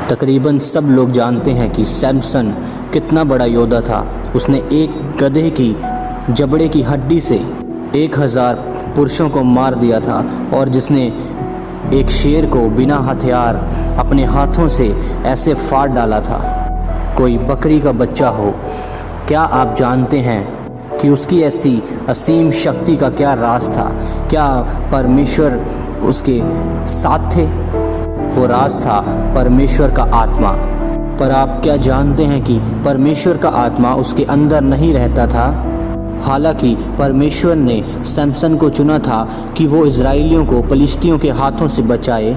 तकरीबन सब लोग जानते हैं कि सैमसन कितना बड़ा योद्धा था। उसने एक गधे की जबड़े की हड्डी से 1000 पुरुषों को मार दिया था, और जिसने एक शेर को बिना हथियार अपने हाथों से ऐसे फाड़ डाला था कोई बकरी का बच्चा हो। क्या आप जानते हैं कि उसकी ऐसी असीम शक्ति का क्या राज था? क्या परमेश्वर उसके साथ थे? वो राज था परमेश्वर का आत्मा। पर आप क्या जानते हैं कि परमेश्वर का आत्मा उसके अंदर नहीं रहता था? हालांकि परमेश्वर ने सैमसन को चुना था कि वो इजराइलियों को पलिश्तियों के हाथों से बचाए,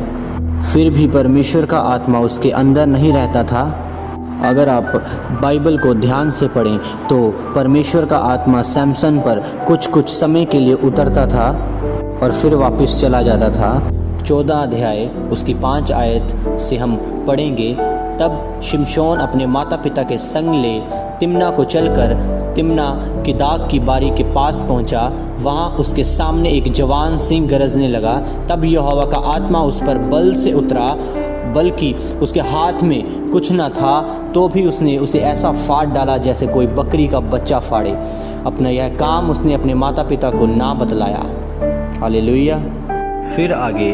फिर भी परमेश्वर का आत्मा उसके अंदर नहीं रहता था। अगर आप बाइबल को ध्यान से पढ़ें तो परमेश्वर का आत्मा सैमसन पर कुछ समय के लिए उतरता था और फिर वापस चला जाता था। 14 अध्याय उसकी 5 आयत से हम पढ़ेंगे, तब शिमशोन अपने माता पिता के संग ले तिम्ना को चलकर तिम्ना की दाग की बारी के पास पहुंचा। वहां उसके सामने एक जवान सिंह गरजने लगा। तब यहोवा का आत्मा उस पर बल से उतरा, बल्कि उसके हाथ में कुछ न था, तो भी उसने उसे ऐसा फाड़ डाला जैसे कोई बकरी का बच्चा फाड़े। अपना यह काम उसने अपने माता पिता को ना बतलाया। हालेलुया। फिर आगे,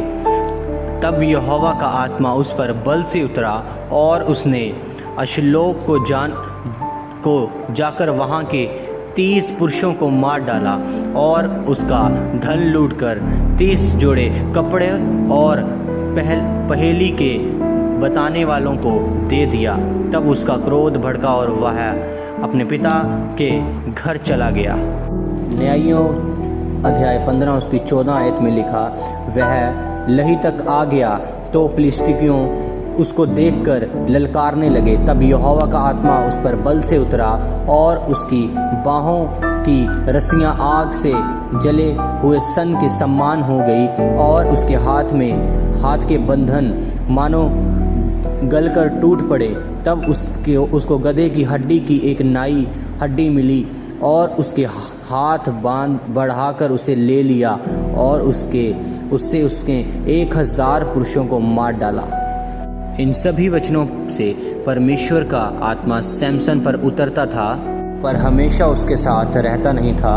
तब यहोवा का आत्मा उस पर बल से उतरा और उसने अश्लोक को जाकर वहाँ के 30 पुरुषों को मार डाला और उसका धन लूटकर 30 जोड़े कपड़े और पहेली के बताने वालों को दे दिया। तब उसका क्रोध भड़का और वह अपने पिता के घर चला गया। न्यायियों अध्याय 15 उसकी 14 आयत में लिखा, वह लही तक आ गया तो फिलिस्तीयों उसको देखकर ललकारने लगे। तब यहोवा का आत्मा उस पर बल से उतरा और उसकी बाहों की रस्सियां आग से जले हुए सन के समान हो गई और उसके हाथ के बंधन मानो गलकर टूट पड़े। तब उसको गधे की हड्डी की एक नई हड्डी मिली और उसके हाथ बांध बढ़ाकर उसे ले लिया और उससे उसके 1000 पुरुषों को मार डाला। इन सभी वचनों से परमेश्वर का आत्मा सैमसन पर उतरता था, पर हमेशा उसके साथ रहता नहीं था।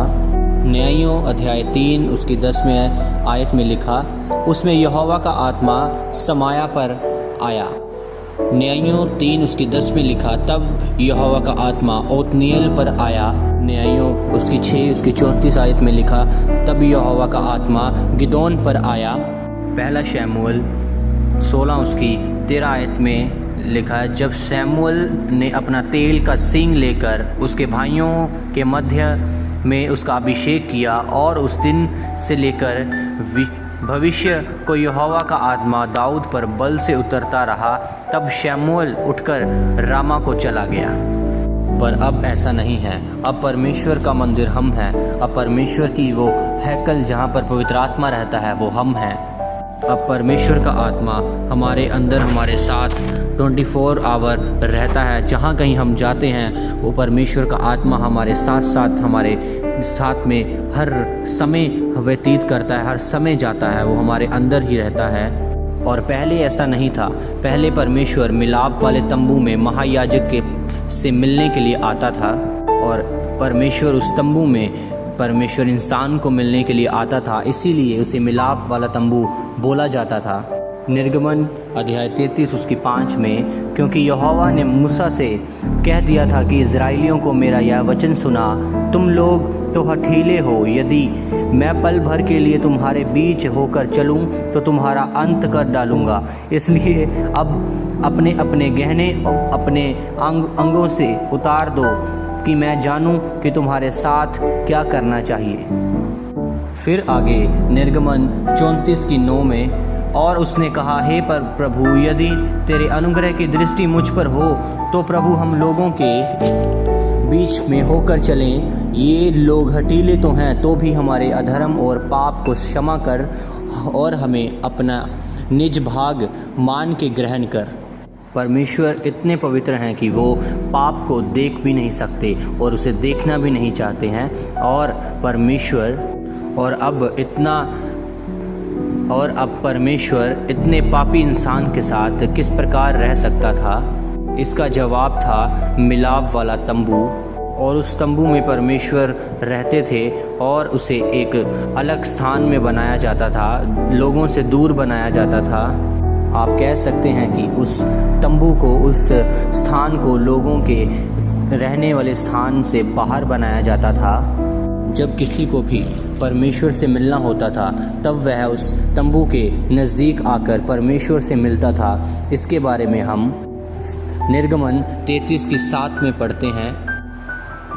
न्यायियों अध्याय 3 उसकी 10वें आयत में लिखा, उसमें यहोवा का आत्मा समाया पर आया। न्यायियों 3 उसकी 10 में लिखा, तब यहोवा का आत्मा ओतनिएल पर आया। न्यायियों उसकी 6 उसकी 34 आयत में लिखा, तब यहोवा का आत्मा गिदोन पर आया। पहला शमूएल 16 उसकी 13 आयत में लिखा है, जब शमूएल ने अपना तेल का सींग लेकर उसके भाइयों के मध्य में उसका अभिषेक किया और उस दिन से लेकर भविष्य को यहोवा का आत्मा दाऊद पर बल से उतरता रहा। तब शमूएल उठकर रामा को चला गया। पर अब ऐसा नहीं है। अब परमेश्वर का मंदिर हम हैं। अब परमेश्वर की वो हैकल जहाँ पर पवित्र आत्मा रहता है वो हम हैं। अब परमेश्वर का आत्मा हमारे अंदर हमारे साथ 24 आवर रहता है। जहाँ कहीं हम जाते हैं वो परमेश्वर का आत्मा हमारे साथ में हर समय व्यतीत करता है, हर समय जाता है, वो हमारे अंदर ही रहता है। और पहले ऐसा नहीं था। पहले परमेश्वर मिलाप वाले तंबू में महायाजक से मिलने के लिए आता था और परमेश्वर उस तंबू में परमेश्वर इंसान को मिलने के लिए आता था, इसीलिए उसे मिलाप वाला तंबू बोला जाता था। निर्गमन अध्याय 33 उसकी 5 में, क्योंकि यहोवा ने मूसा से कह दिया था कि इजराइलियों को मेरा यह वचन सुना, तुम लोग तो हठीले हो, यदि मैं पल भर के लिए तुम्हारे बीच होकर चलूं तो तुम्हारा अंत कर डालूंगा। इसलिए अब अपने अपने गहने अपने अंगों से उतार दो कि मैं जानूं कि तुम्हारे साथ क्या करना चाहिए। फिर आगे निर्गमन 34 की 9 में, और उसने कहा, हे पर प्रभु, यदि तेरे अनुग्रह की दृष्टि मुझ पर हो तो प्रभु हम लोगों के बीच में होकर चलें। ये लोग हठीले तो हैं, तो भी हमारे अधर्म और पाप को क्षमा कर और हमें अपना निज भाग मान के ग्रहण कर। परमेश्वर इतने पवित्र हैं कि वो पाप को देख भी नहीं सकते और उसे देखना भी नहीं चाहते हैं। और परमेश्वर और अब इतना और अब परमेश्वर इतने पापी इंसान के साथ किस प्रकार रह सकता था? इसका जवाब था मिलाप वाला तंबू। और उस तंबू में परमेश्वर रहते थे और उसे एक अलग स्थान में बनाया जाता था, लोगों से दूर बनाया जाता था। आप कह सकते हैं कि उस तंबू को, उस स्थान को लोगों के रहने वाले स्थान से बाहर बनाया जाता था। जब किसी को भी परमेश्वर से मिलना होता था तब वह उस तंबू के नज़दीक आकर परमेश्वर से मिलता था। इसके बारे में हम निर्गमन 33:7 में पढ़ते हैं।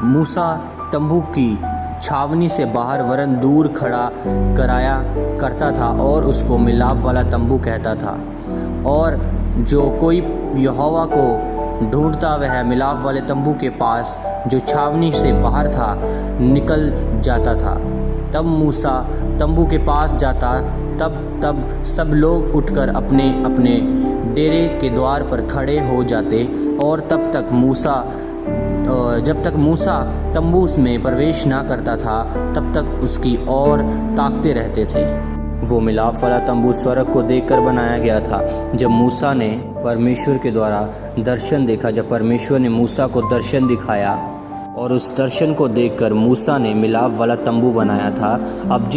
मूसा तंबू की छावनी से बाहर वरन दूर खड़ा कराया करता था और उसको मिलाप वाला तंबू कहता था। और जो कोई यहोवा को ढूंढता वह मिलाप वाले तंबू के पास जो छावनी से बाहर था निकल जाता था। तब मूसा तंबू के पास जाता, तब सब लोग उठकर अपने अपने डेरे के द्वार पर खड़े हो जाते और जब तक मूसा तंबू में प्रवेश ना करता था तब तक उसकी ओर ताकते रहते थे। वो मिलाप वाला तंबू स्वर्ग को देखकर बनाया गया था। जब मूसा ने परमेश्वर के द्वारा दर्शन देखा, जब परमेश्वर ने मूसा को दर्शन दिखाया और उस दर्शन को देखकर मूसा ने मिलाप वाला तंबू बनाया था। अब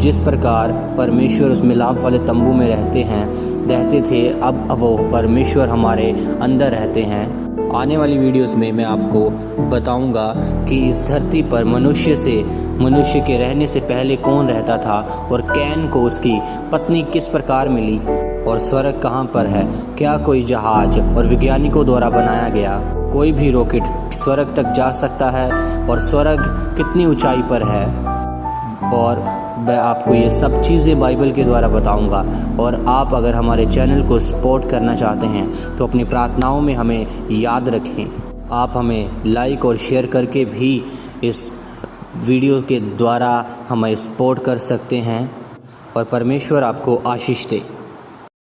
जिस प्रकार परमेश्वर उस मिलाप वाले तंबू में रहते थे, अब वो परमेश्वर हमारे अंदर रहते हैं। आने वाली वीडियोस में मैं आपको बताऊंगा कि इस धरती पर मनुष्य के रहने से पहले कौन रहता था और कैन को उसकी पत्नी किस प्रकार मिली और स्वर्ग कहाँ पर है, क्या कोई जहाज और वैज्ञानिकों द्वारा बनाया गया कोई भी रॉकेट स्वर्ग तक जा सकता है और स्वर्ग कितनी ऊंचाई पर है। और मैं आपको ये सब चीज़ें बाइबल के द्वारा बताऊंगा। और आप अगर हमारे चैनल को सपोर्ट करना चाहते हैं तो अपनी प्रार्थनाओं में हमें याद रखें। आप हमें लाइक और शेयर करके भी इस वीडियो के द्वारा हमें सपोर्ट कर सकते हैं और परमेश्वर आपको आशीष दे।